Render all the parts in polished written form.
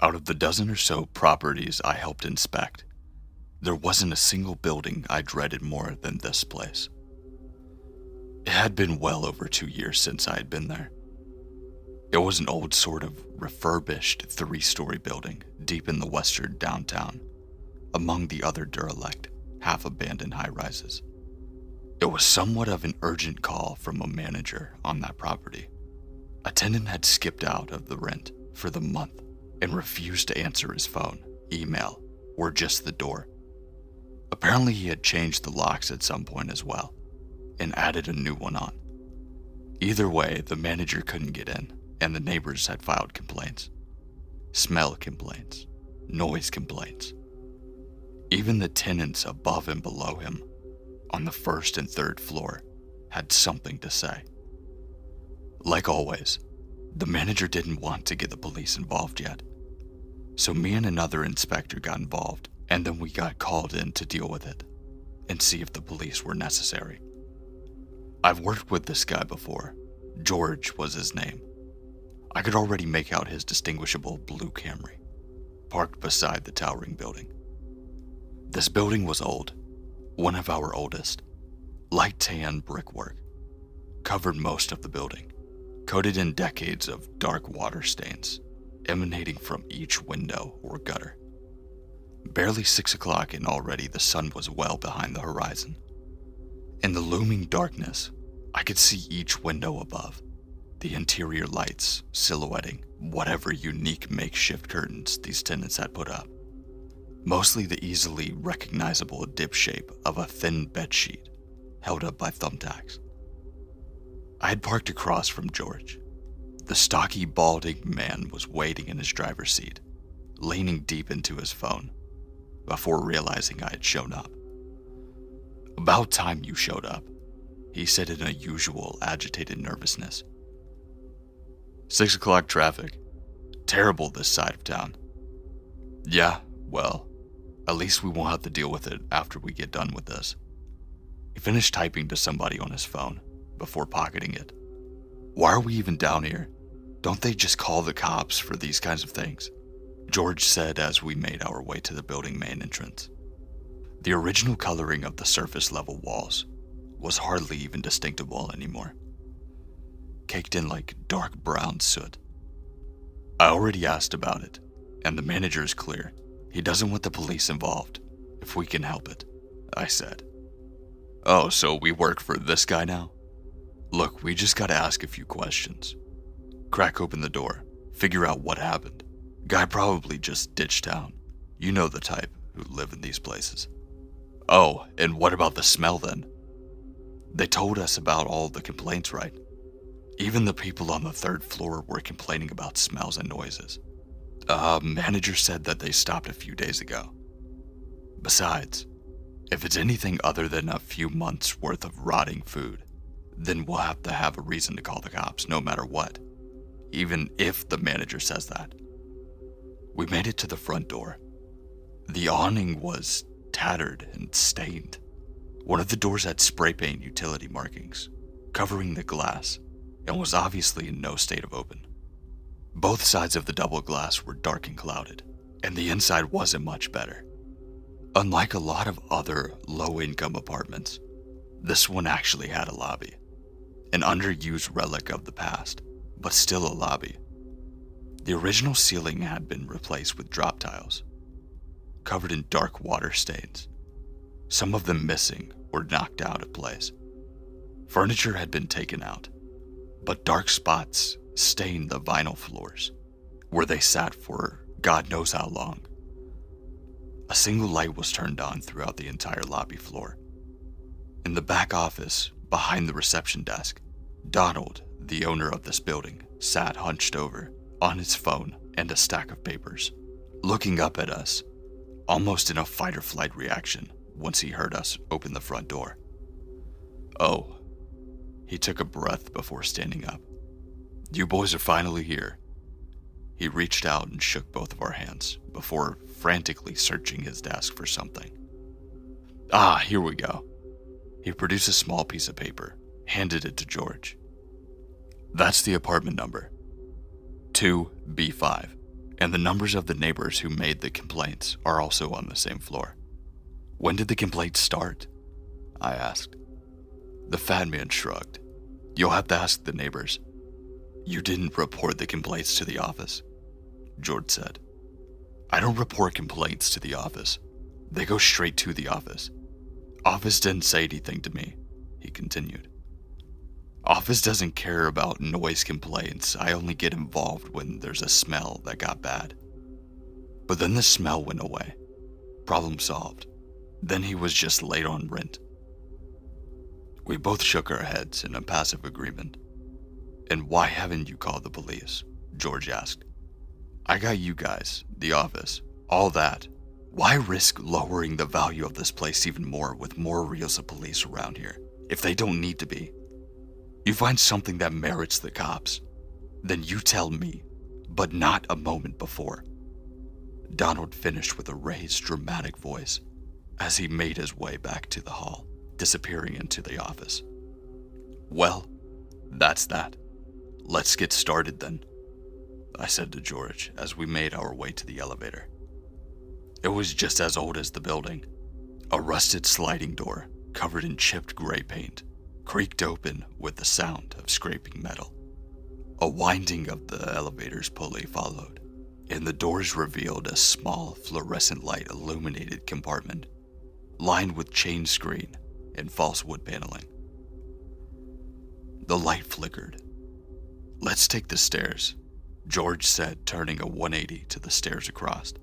Out of the dozen or so properties I helped inspect, there wasn't a single building I dreaded more than this place. It had been well over 2 years since I had been there. It was an old sort of refurbished 3-story building deep in the western downtown, among the other derelict, half-abandoned high-rises. It was somewhat of an urgent call from a manager on that property. A tenant had skipped out of the rent for the month and refused to answer his phone, email, or just the door. Apparently he had changed the locks at some point as well, and added a new one on. Either way, the manager couldn't get in, and the neighbors had filed complaints. Smell complaints, noise complaints. Even the tenants above and below him, on the first and third floor, had something to say. Like always, the manager didn't want to get the police involved yet. So me and another inspector got involved, and then we got called in to deal with it and see if the police were necessary. I've worked with this guy before. George was his name. I could already make out his distinguishable blue Camry, parked beside the towering building. This building was old, one of our oldest. Light tan brickwork covered most of the building, coated in decades of dark water stains emanating from each window or gutter. Barely 6 o'clock and already the sun was well behind the horizon. In the looming darkness, I could see each window above, the interior lights silhouetting whatever unique makeshift curtains these tenants had put up. Mostly the easily recognizable dip shape of a thin bedsheet held up by thumbtacks. I had parked across from George. The stocky, balding man was waiting in his driver's seat, leaning deep into his phone, before realizing I had shown up. "About time you showed up," he said in a usual agitated nervousness. 6 o'clock traffic. Terrible this side of town. Yeah, well, at least we won't have to deal with it after we get done with this. He finished typing to somebody on his phone before pocketing it. Why are we even down here? Don't they just call the cops for these kinds of things? George said as we made our way to the building main entrance. The original coloring of the surface level walls was hardly even distinguishable anymore, caked in like dark brown soot. I already asked about it, and the manager is clear. He doesn't want the police involved, if we can help it, I said. Oh, so we work for this guy now? Look, we just gotta ask a few questions. Crack open the door, figure out what happened. Guy probably just ditched town. You know the type who live in these places. Oh, and what about the smell then? They told us about all the complaints, right? Even the people on the 3rd floor were complaining about smells and noises. Manager said that they stopped a few days ago. Besides, if it's anything other than a few months worth of rotting food, then we'll have to have a reason to call the cops no matter what, even if the manager says that. We made it to the front door. The awning was tattered and stained. One of the doors had spray paint utility markings covering the glass and was obviously in no state of open. Both sides of the double glass were dark and clouded, and the inside wasn't much better. Unlike a lot of other low-income apartments, this one actually had a lobby, an underused relic of the past, but still a lobby. The original ceiling had been replaced with drop tiles, covered in dark water stains, some of them missing or knocked out of place. Furniture had been taken out, but dark spots stained the vinyl floors, where they sat for God knows how long. A single light was turned on throughout the entire lobby floor. In the back office, behind the reception desk, Donald, the owner of this building, sat hunched over, on his phone and a stack of papers, looking up at us, almost in a fight-or-flight reaction once he heard us open the front door. Oh, he took a breath before standing up. You boys are finally here. He reached out and shook both of our hands before frantically searching his desk for something. Ah, here we go. He produced a small piece of paper, handed it to George. That's the apartment number. 2B5. And the numbers of the neighbors who made the complaints are also on the same floor. When did the complaints start? I asked. The fat man shrugged. You'll have to ask the neighbors. You didn't report the complaints to the office, George said. I don't report complaints to the office. They go straight to the office. Office didn't say anything to me, he continued. Office doesn't care about noise complaints. I only get involved when there's a smell that got bad. But then the smell went away. Problem solved. Then he was just late on rent. We both shook our heads in a passive agreement. And why haven't you called the police? George asked. I got you guys, the office, all that. Why risk lowering the value of this place even more with more reels of police around here, if they don't need to be? You find something that merits the cops, then you tell me, but not a moment before. Donald finished with a raised, dramatic voice as he made his way back to the hall, disappearing into the office. Well, that's that. Let's get started then, I said to George as we made our way to the elevator. It was just as old as the building. A rusted sliding door, covered in chipped gray paint, creaked open with the sound of scraping metal. A winding of the elevator's pulley followed, and the doors revealed a small fluorescent light illuminated compartment, lined with chain screen and false wood paneling. The light flickered. Let's take the stairs, George said, turning a 180 to the stairs across,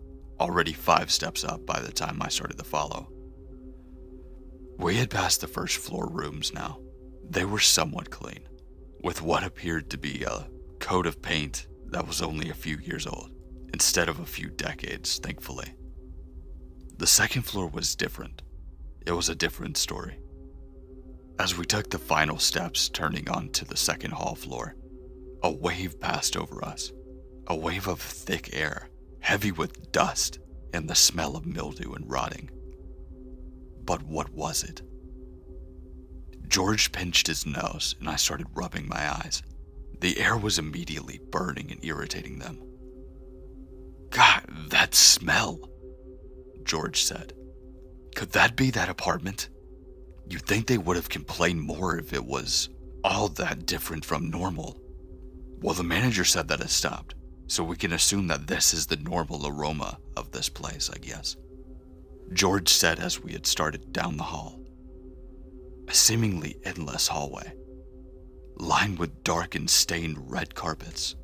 already 5 steps up by the time I started to follow. We had passed the first floor rooms now. They were somewhat clean, with what appeared to be a coat of paint that was only a few years old, instead of a few decades, thankfully. The second floor was different. It was a different story. As we took the final steps turning onto the second hall floor, a wave passed over us, a wave of thick air, heavy with dust and the smell of mildew and rotting. But what was it? George pinched his nose and I started rubbing my eyes. The air was immediately burning and irritating them. God, that smell, George said. Could that be that apartment? You'd think they would have complained more if it was all that different from normal. Well, the manager said that it stopped, so we can assume that this is the normal aroma of this place, I guess. George said as we had started down the hall. A seemingly endless hallway, lined with dark and stained red carpets,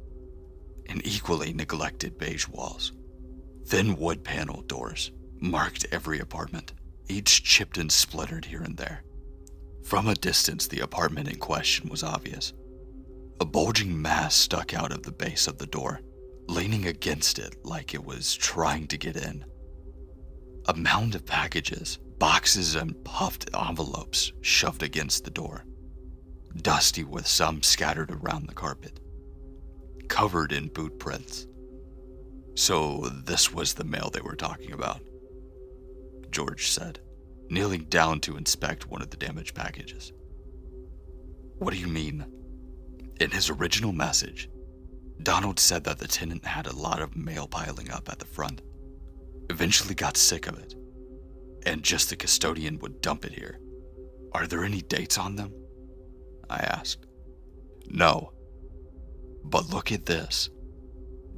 and equally neglected beige walls. Thin wood panel doors marked every apartment, each chipped and splintered here and there. From a distance, the apartment in question was obvious. A bulging mass stuck out of the base of the door, leaning against it like it was trying to get in. A mound of packages, boxes, and puffed envelopes shoved against the door, dusty with some scattered around the carpet, covered in boot prints. So this was the mail they were talking about, George said, kneeling down to inspect one of the damaged packages. What do you mean? In his original message, Donald said that the tenant had a lot of mail piling up at the front, eventually got sick of it, and just the custodian would dump it here. Are there any dates on them? I asked. No. But look at this.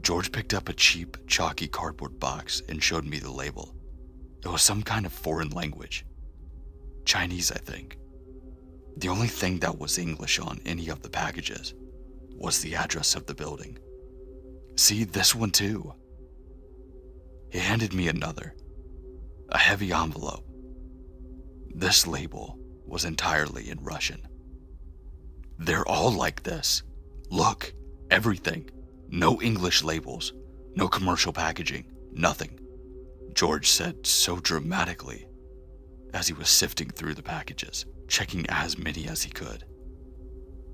George picked up a cheap, chalky cardboard box and showed me the label. It was some kind of foreign language. Chinese, I think. The only thing that was English on any of the packages was the address of the building. See, this one too. He handed me another, a heavy envelope. This label was entirely in Russian. They're all like this. Look, everything. No English labels, no commercial packaging, nothing, George said so dramatically as he was sifting through the packages, checking as many as he could.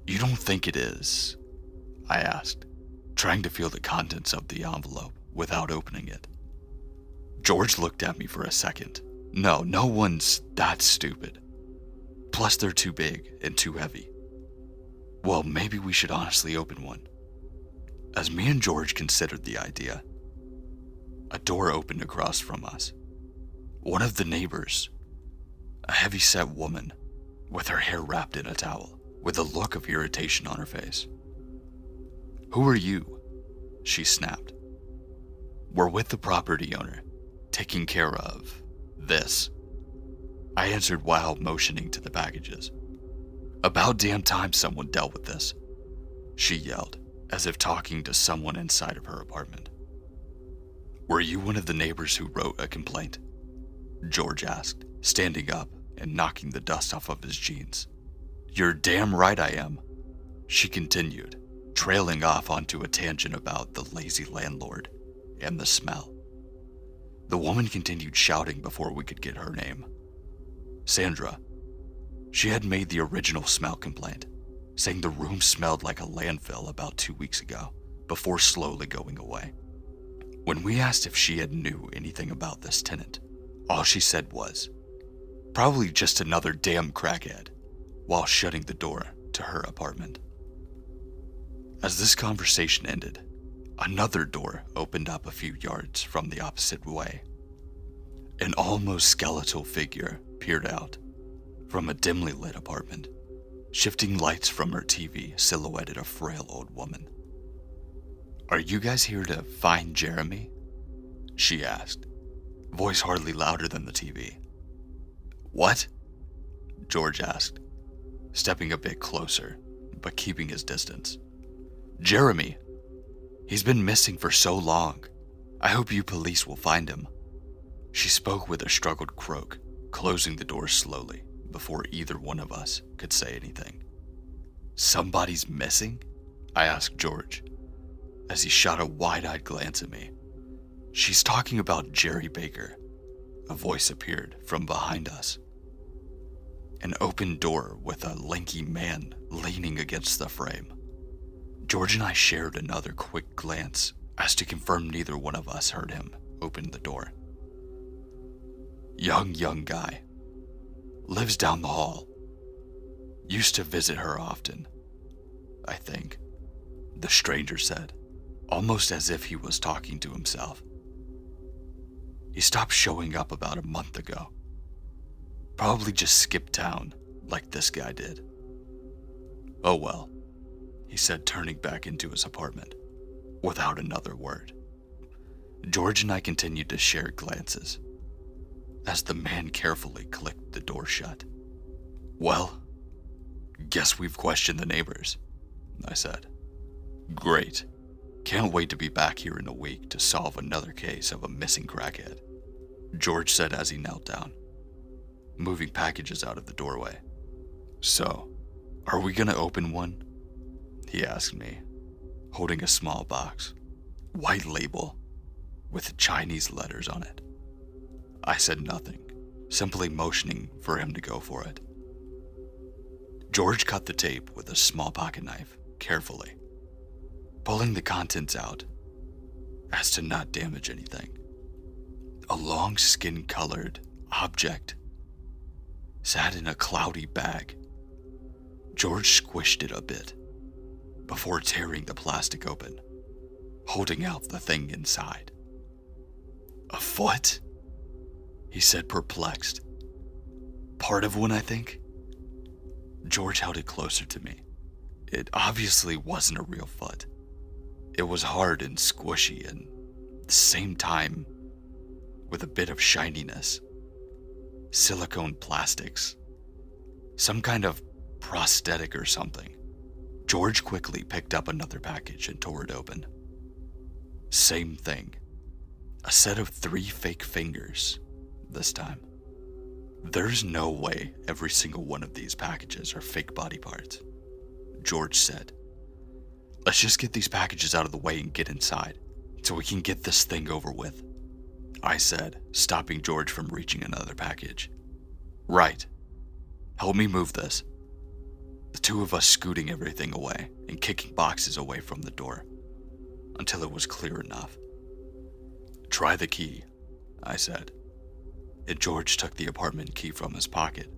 You don't think it is? I asked, trying to feel the contents of the envelope without opening it. George looked at me for a second. No one's that stupid. Plus they're too big and too heavy. Well, maybe we should honestly open one. As me and George considered the idea, A door opened across from us. One of the neighbors, a heavy-set woman with her hair wrapped in a towel, with a look of irritation on her face. "Who are you?" she snapped. "We're with the property owner, taking care of this," I answered while motioning to the packages. "About damn time someone dealt with this," she yelled, as if talking to someone inside of her apartment. "Were you one of the neighbors who wrote a complaint?" George asked, standing up and knocking the dust off of his jeans. "You're damn right I am," she continued, trailing off onto a tangent about the lazy landlord and the smell. The woman continued shouting before we could get her name. Sandra. She had made the original smell complaint, saying the room smelled like a landfill about 2 weeks ago, before slowly going away. When we asked if she had knew anything about this tenant, all she said was, "Probably just another damn crackhead," while shutting the door to her apartment. As this conversation ended, another door opened up a few yards from the opposite way. An almost skeletal figure peered out from a dimly lit apartment. Shifting lights from her TV silhouetted a frail old woman. "Are you guys here to find Jeremy?" she asked, voice hardly louder than the TV. "What?" George asked, stepping a bit closer, but keeping his distance. "Jeremy. He's been missing for so long. I hope you police will find him." She spoke with a struggled croak, closing the door slowly before either one of us could say anything. "Somebody's missing?" I asked George, as he shot a wide-eyed glance at me. "She's talking about Jerry Baker." A voice appeared from behind us. An open door with a lanky man leaning against the frame. George and I shared another quick glance as to confirm neither one of us heard him open the door. Young guy. Lives down the hall. Used to visit her often, I think," the stranger said, almost as if he was talking to himself. "He stopped showing up about a month ago. Probably just skipped town, like this guy did." "Oh well," he said, turning back into his apartment, without another word. George and I continued to share glances, as the man carefully clicked the door shut. "Well, guess we've questioned the neighbors," I said. "Great. Can't wait to be back here in a week to solve another case of a missing crackhead," George said as he knelt down, moving packages out of the doorway. "So, are we gonna open one?" he asked me, holding a small box, white label, with Chinese letters on it. I said nothing, simply motioning for him to go for it. George cut the tape with a small pocket knife, carefully, pulling the contents out as to not damage anything. A long skin-colored object sat in a cloudy bag. George squished it a bit before tearing the plastic open, holding out the thing inside. "A foot?" he said, perplexed. "Part of one, I think." George held it closer to me. It obviously wasn't a real foot. It was hard and squishy and at the same time with a bit of shininess. Silicone plastics. Some kind of prosthetic or something. George quickly picked up another package and tore it open. Same thing. A set of 3 fake fingers this time. "There's no way every single one of these packages are fake body parts," George said. "Let's just get these packages out of the way and get inside, so we can get this thing over with," I said, stopping George from reaching another package. "Right. Help me move this." The two of us scooting everything away and kicking boxes away from the door until it was clear enough. "Try the key," I said, and George took the apartment key from his pocket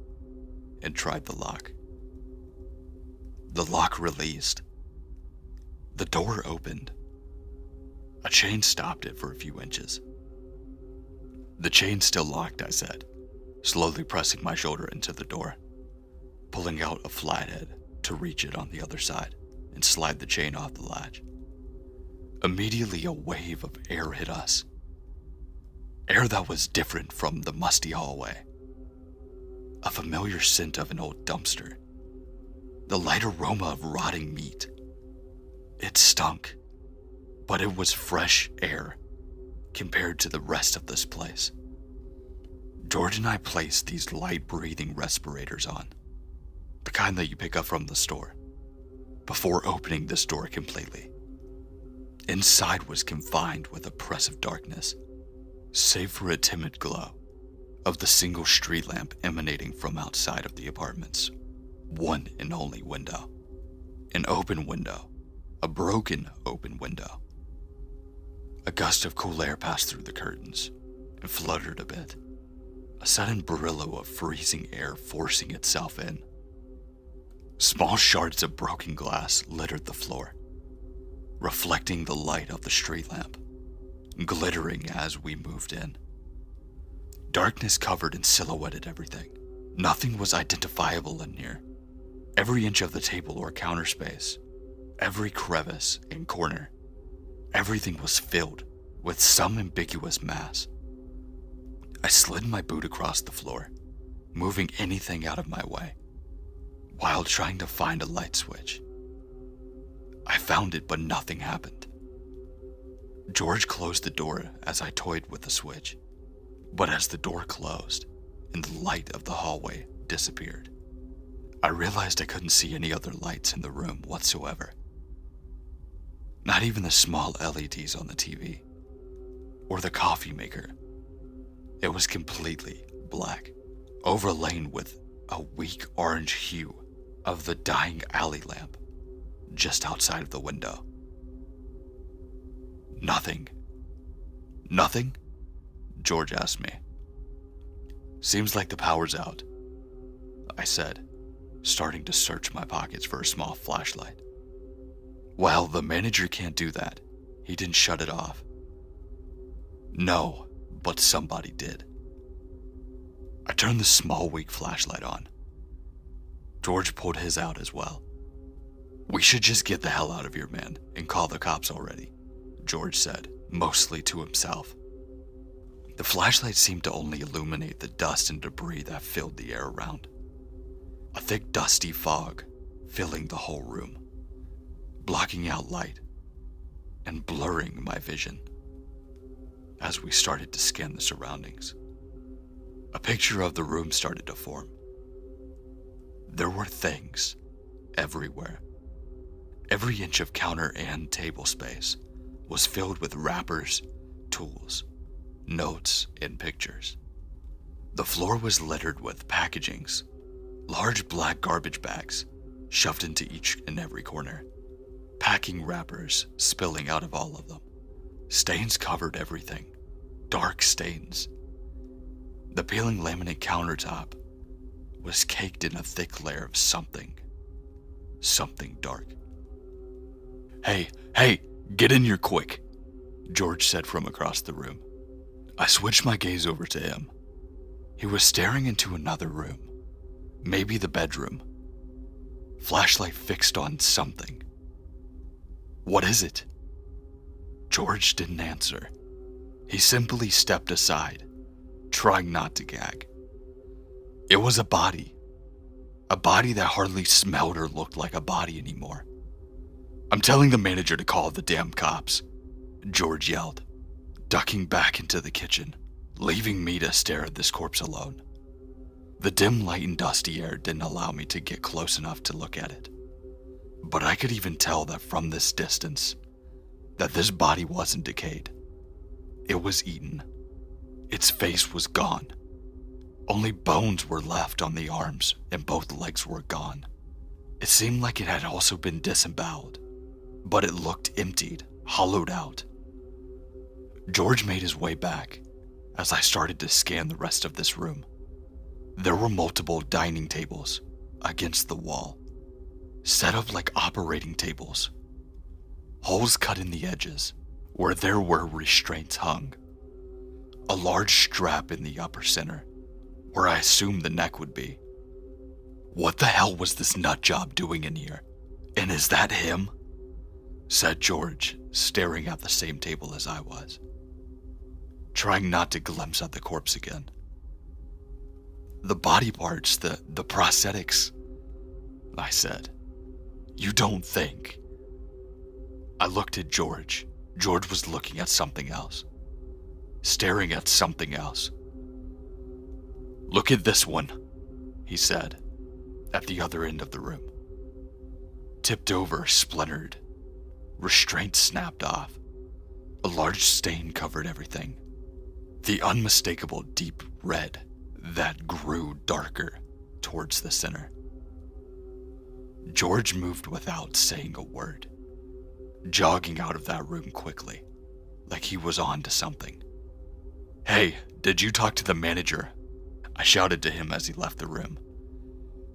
and tried the lock. The lock released. The door opened. A chain stopped it for a few inches, "The chain's still locked," I said, slowly pressing my shoulder into the door, pulling out a flathead to reach it on the other side and slide the chain off the latch. Immediately, a wave of air hit us. Air that was different from the musty hallway. A familiar scent of an old dumpster. The light aroma of rotting meat. It stunk, but it was fresh air compared to the rest of this place. George and I placed these light-breathing respirators on, the kind that you pick up from the store, before opening this door completely. Inside was confined with oppressive darkness, save for a timid glow of the single street lamp emanating from outside of the apartment's one and only window. An open window, a broken open window. A gust of cool air passed through the curtains and fluttered a bit, a sudden brillo of freezing air forcing itself in. Small shards of broken glass littered the floor, reflecting the light of the street lamp, glittering as we moved in. Darkness covered and silhouetted everything. Nothing was identifiable in here. Every inch of the table or counter space, every crevice and corner, everything was filled with some ambiguous mass. I slid my boot across the floor, moving anything out of my way, while trying to find a light switch. I found it, but nothing happened. George closed the door as I toyed with the switch, but as the door closed and the light of the hallway disappeared, I realized I couldn't see any other lights in the room whatsoever. Not even the small LEDs on the TV, or the coffee maker. It was completely black, overlain with a weak orange hue of the dying alley lamp just outside of the window. "Nothing." "Nothing?" George asked me. "Seems like the power's out," I said, starting to search my pockets for a small flashlight. "Well, the manager can't do that. He didn't shut it off." "No, but somebody did." I turned the small weak flashlight on. George pulled his out as well. "We should just get the hell out of here, man, and call the cops already," George said, mostly to himself. The flashlight seemed to only illuminate the dust and debris that filled the air around. A thick, dusty fog filling the whole room, blocking out light and blurring my vision. As we started to scan the surroundings, a picture of the room started to form. There were things everywhere. Every inch of counter and table space was filled with wrappers, tools, notes, and pictures. The floor was littered with packagings, large black garbage bags shoved into each and every corner, packing wrappers spilling out of all of them. Stains covered everything, dark stains. The peeling laminate countertop was caked in a thick layer of something dark. Hey, get in here quick," George said from across the room. I switched my gaze over to him. He was staring into another room, maybe the bedroom, flashlight fixed on something. "What is it?" George didn't answer. He simply stepped aside, trying not to gag. It was a body that hardly smelled or looked like a body anymore. "I'm telling the manager to call the damn cops," George yelled, ducking back into the kitchen, leaving me to stare at this corpse alone. The dim light and dusty air didn't allow me to get close enough to look at it, but I could even tell that from this distance, that this body wasn't decayed. It was eaten. Its face was gone. Only bones were left on the arms, and both legs were gone. It seemed like it had also been disemboweled, but it looked emptied, hollowed out. George made his way back as I started to scan the rest of this room. There were multiple dining tables against the wall, set up like operating tables. Holes cut in the edges where there were restraints hung. A large strap in the upper center, where I assumed the neck would be. "What the hell was this nut job doing in here? And is that him?" said George, staring at the same table as I was, trying not to glimpse at the corpse again. "The body parts, the prosthetics," I said. "You don't think?" I looked at George. George was looking at something else, staring at something else. "Look at this one," he said, at the other end of the room. Tipped over, splintered. Restraint snapped off. A large stain covered everything. The unmistakable deep red that grew darker towards the center. George moved without saying a word, jogging out of that room quickly, like he was on to something. "Hey, did you talk to the manager?" I shouted to him as he left the room.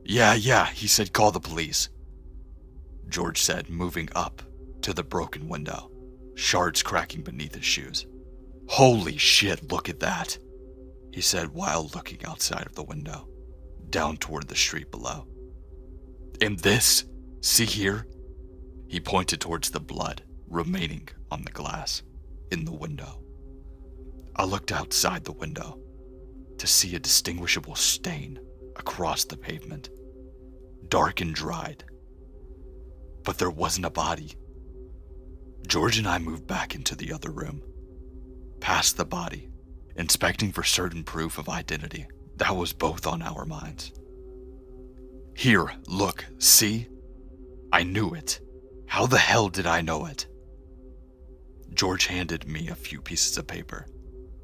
Yeah, he said call the police," George said, moving up to the broken window, shards cracking beneath his shoes. "Holy shit, look at that," he said while looking outside of the window, down toward the street below. "And this, see here?" He pointed towards the blood remaining on the glass in the window. I looked outside the window to see a distinguishable stain across the pavement, dark and dried. But there wasn't a body. George and I moved back into the other room, past the body, inspecting for certain proof of identity. That was both on our minds. "Here, look, see? I knew it. How the hell did I know it?" George handed me a few pieces of paper,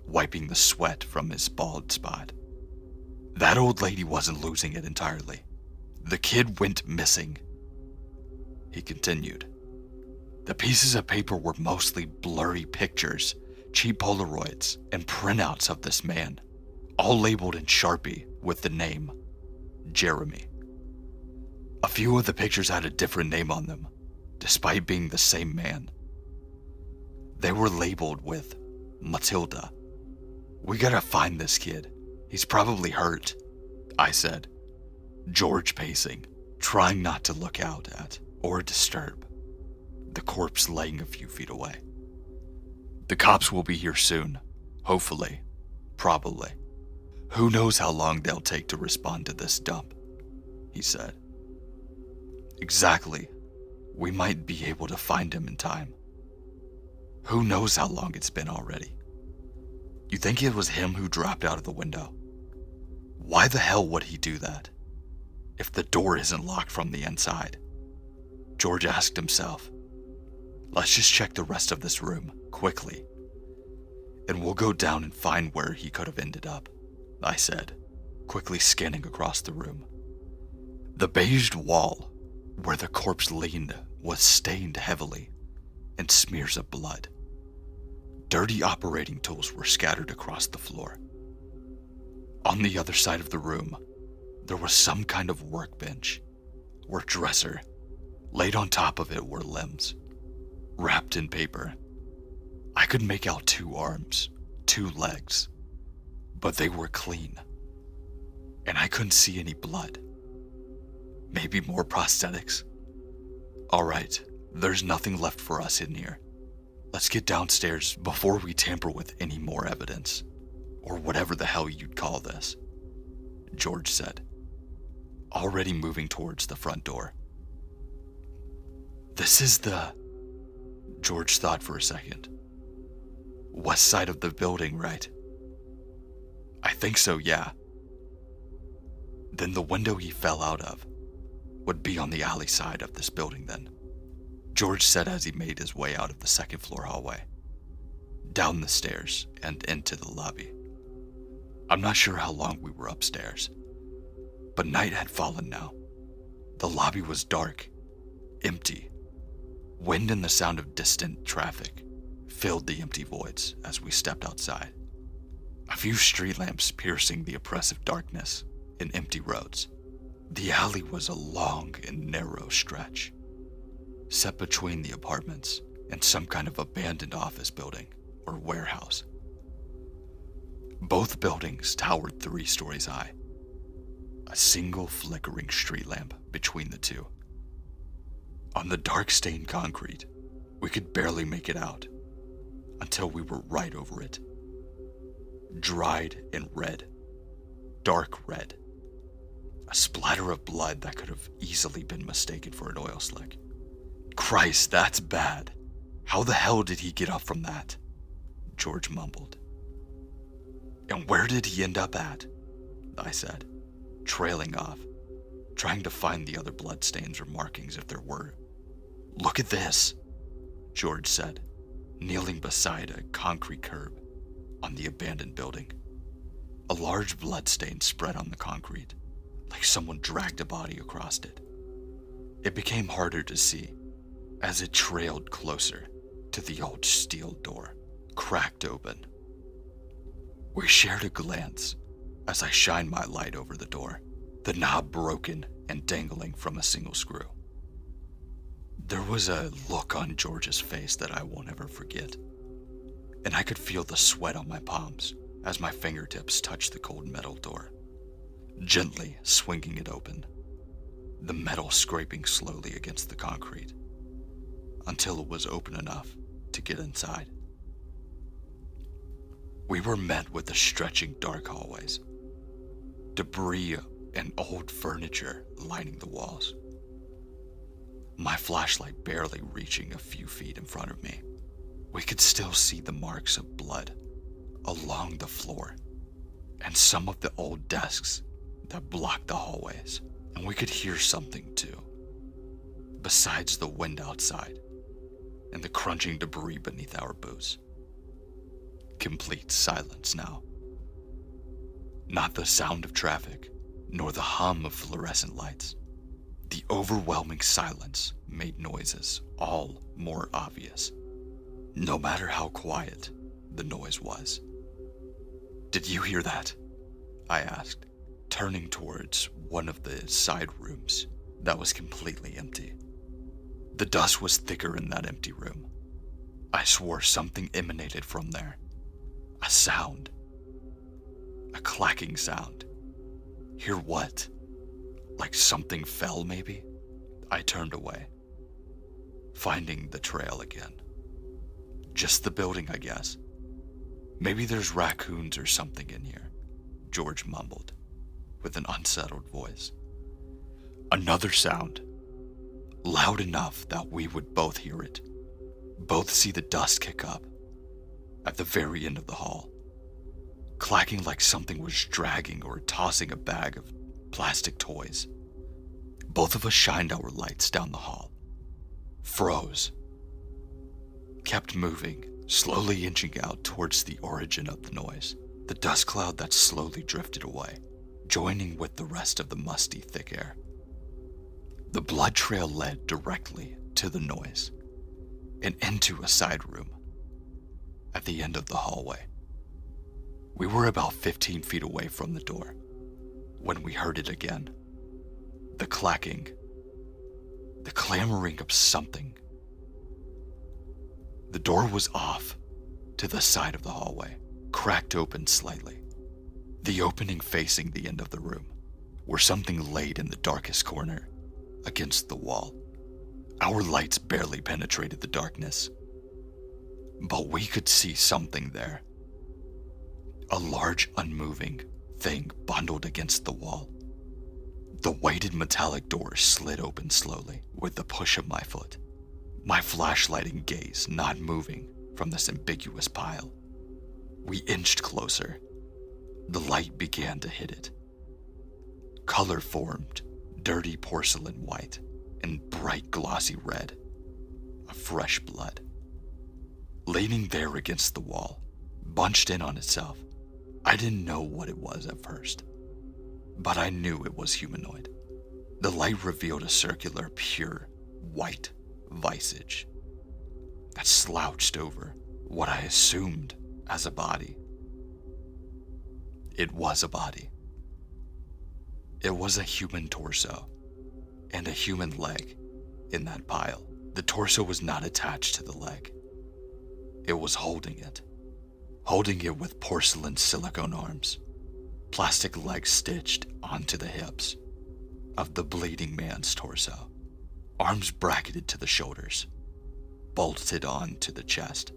wiping the sweat from his bald spot. "That old lady wasn't losing it entirely. The kid went missing," he continued. "The pieces of paper were mostly blurry pictures, cheap Polaroids, and printouts of this man, all labeled in Sharpie with the name Jeremy. A few of the pictures had a different name on them, despite being the same man. They were labeled with Matilda. "We gotta find this kid. He's probably hurt," I said, George pacing, trying not to look out at or disturb the corpse laying a few feet away. "The cops will be here soon, hopefully, probably. Who knows how long they'll take to respond to this dump," he said. "Exactly. We might be able to find him in time. Who knows how long it's been already. You think it was him who dropped out of the window? Why the hell would he do that if the door isn't locked from the inside?" George asked himself. "Let's just check the rest of this room, quickly, and we'll go down and find where he could have ended up," I said, quickly scanning across the room. The beiged wall where the corpse leaned was stained heavily in smears of blood. Dirty operating tools were scattered across the floor. On the other side of the room, there was some kind of workbench or dresser. Laid on top of it were limbs, wrapped in paper. I could make out 2 arms, 2 legs, but they were clean, and I couldn't see any blood. Maybe more prosthetics? All right, there's nothing left for us in here. Let's get downstairs before we tamper with any more evidence, or whatever the hell you'd call this," George said, already moving towards the front door. "This is the..." George thought for a second. "West side of the building, right?" "I think so, yeah." "Then the window he fell out of would be on the alley side of this building then," George said as he made his way out of the second floor hallway, down the stairs and into the lobby. I'm not sure how long we were upstairs, but night had fallen now. The lobby was dark, empty. Wind and the sound of distant traffic filled the empty voids as we stepped outside. A few street lamps piercing the oppressive darkness in empty roads. The alley was a long and narrow stretch, set between the apartments and some kind of abandoned office building or warehouse. Both buildings towered 3 stories high. A single flickering street lamp between the two. On the dark stained concrete, we could barely make it out until we were right over it. Dried and red. Dark red. A splatter of blood that could have easily been mistaken for an oil slick. Christ, that's bad. How the hell did he get up from that? George mumbled. And where did he end up at? I said, trailing off, trying to find the other bloodstains or markings if there were. Look at this, George said, kneeling beside a concrete curb on the abandoned building. A large bloodstain spread on the concrete, like someone dragged a body across it. It became harder to see as it trailed closer to the old steel door, cracked open. We shared a glance as I shined my light over the door, the knob broken and dangling from a single screw. There was a look on George's face that I won't ever forget, and I could feel the sweat on my palms as my fingertips touched the cold metal door, gently swinging it open, the metal scraping slowly against the concrete until it was open enough to get inside. We were met with the stretching dark hallways, debris and old furniture lining the walls. My flashlight barely reaching a few feet in front of me. We could still see the marks of blood along the floor and some of the old desks that blocked the hallways, and we could hear something too, besides the wind outside and the crunching debris beneath our boots. Complete silence now. Not the sound of traffic, nor the hum of fluorescent lights. The overwhelming silence made noises all more obvious, no matter how quiet the noise was. Did you hear that? I asked, turning towards one of the side rooms that was completely empty. The dust was thicker in that empty room. I swore something emanated from there. A sound. A clacking sound. Hear what? Like something fell, maybe? I turned away, finding the trail again. Just the building, I guess. Maybe there's raccoons or something in here, George mumbled, with an unsettled voice. Another sound, loud enough that we would both hear it, both see the dust kick up at the very end of the hall, clacking like something was dragging or tossing a bag of plastic toys. Both of us shined our lights down the hall, froze, kept moving, slowly inching out towards the origin of the noise, the dust cloud that slowly drifted away, joining with the rest of the musty, thick air. The blood trail led directly to the noise and into a side room at the end of the hallway. We were about 15 feet away from the door when we heard it again. The clacking, the clamoring of something. The door was off to the side of the hallway, cracked open slightly. The opening facing the end of the room, where something laid in the darkest corner against the wall. Our lights barely penetrated the darkness, but we could see something there. A large, unmoving thing bundled against the wall. The weighted metallic door slid open slowly with the push of my foot, my flashlight and gaze not moving from this ambiguous pile. We inched closer. The light began to hit it. Color formed, dirty porcelain white and bright glossy red of fresh blood. Leaning there against the wall, bunched in on itself. I didn't know what it was at first, but I knew it was humanoid. The light revealed a circular, pure, white visage that slouched over what I assumed as a body. It was a body. It was a human torso and a human leg in that pile. The torso was not attached to the leg. It was holding it, holding it with porcelain silicone arms, plastic legs stitched onto the hips of the bleeding man's torso, arms bracketed to the shoulders, bolted onto the chest.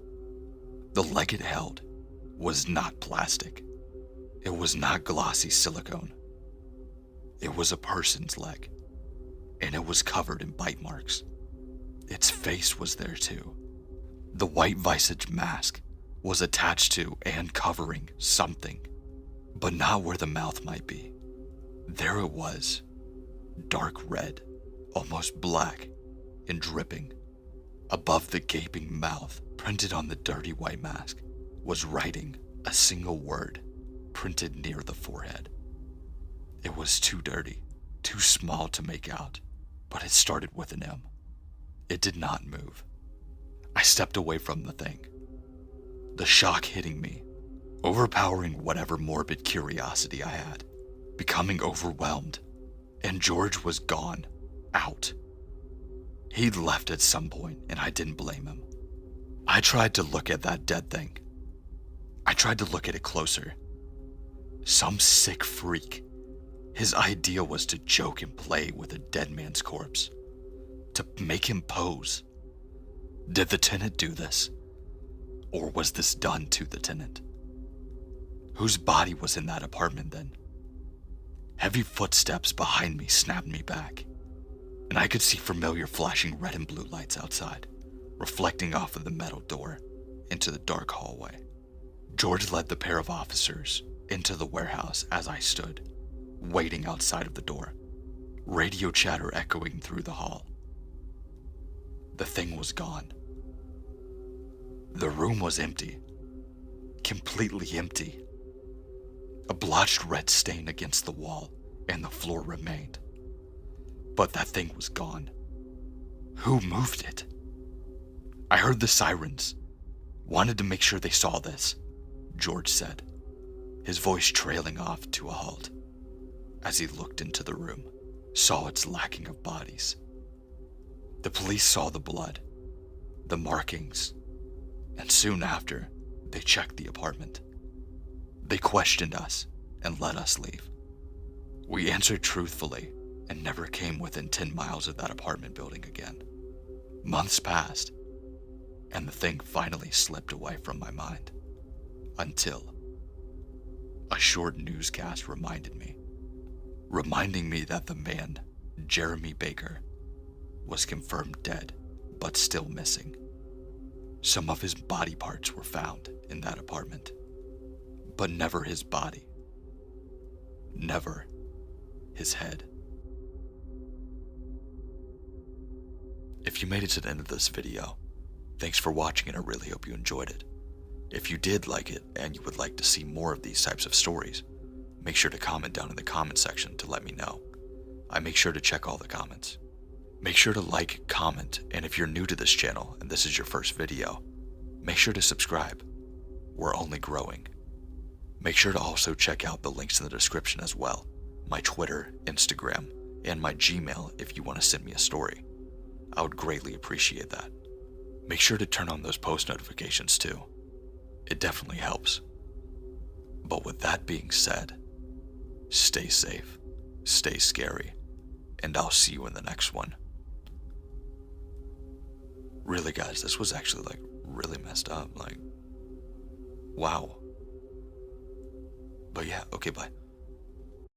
The leg it held was not plastic. It was not glossy silicone. It was a person's leg, and it was covered in bite marks. Its face was there too. The white visage mask was attached to and covering something, but not where the mouth might be. There it was, dark red, almost black, and dripping. Above the gaping mouth, printed on the dirty white mask, was writing a single word printed near the forehead. It was too dirty, too small to make out, but it started with an M. It did not move. I stepped away from the thing, the shock hitting me, overpowering whatever morbid curiosity I had, becoming overwhelmed, and George was gone, out. He'd left at some point, and I didn't blame him. I tried to look at that dead thing. I tried to look at it closer. Some sick freak. His idea was to joke and play with a dead man's corpse, to make him pose. Did the tenant do this? Or was this done to the tenant? Whose body was in that apartment then? Heavy footsteps behind me snapped me back, and I could see familiar flashing red and blue lights outside, reflecting off of the metal door into the dark hallway. George led the pair of officers into the warehouse as I stood, waiting outside of the door, radio chatter echoing through the hall. The thing was gone. The room was empty, completely empty. A blotched red stain against the wall and the floor remained, but that thing was gone. Who moved it? I heard the sirens. Wanted to make sure they saw this, George said, his voice trailing off to a halt as he looked into the room, saw its lacking of bodies. The police saw the blood, the markings, and soon after, they checked the apartment. They questioned us and let us leave. We answered truthfully and never came within 10 miles of that apartment building again. Months passed, and the thing finally slipped away from my mind, until a short newscast reminding me that the man, Jeremy Baker, was confirmed dead, but still missing. Some of his body parts were found in that apartment, but never his body. Never his head. If you made it to the end of this video, thanks for watching, and I really hope you enjoyed it. If you did like it and you would like to see more of these types of stories, make sure to comment down in the comment section to let me know. I make sure to check all the comments. Make sure to like, comment, and if you're new to this channel and this is your first video, make sure to subscribe. We're only growing. Make sure to also check out the links in the description as well. My Twitter, Instagram, and my Gmail if you want to send me a story. I would greatly appreciate that. Make sure to turn on those post notifications too. It definitely helps. But with that being said, stay safe, stay scary, and I'll see you in the next one. Really guys, this was actually really messed up, wow. But yeah, okay, bye.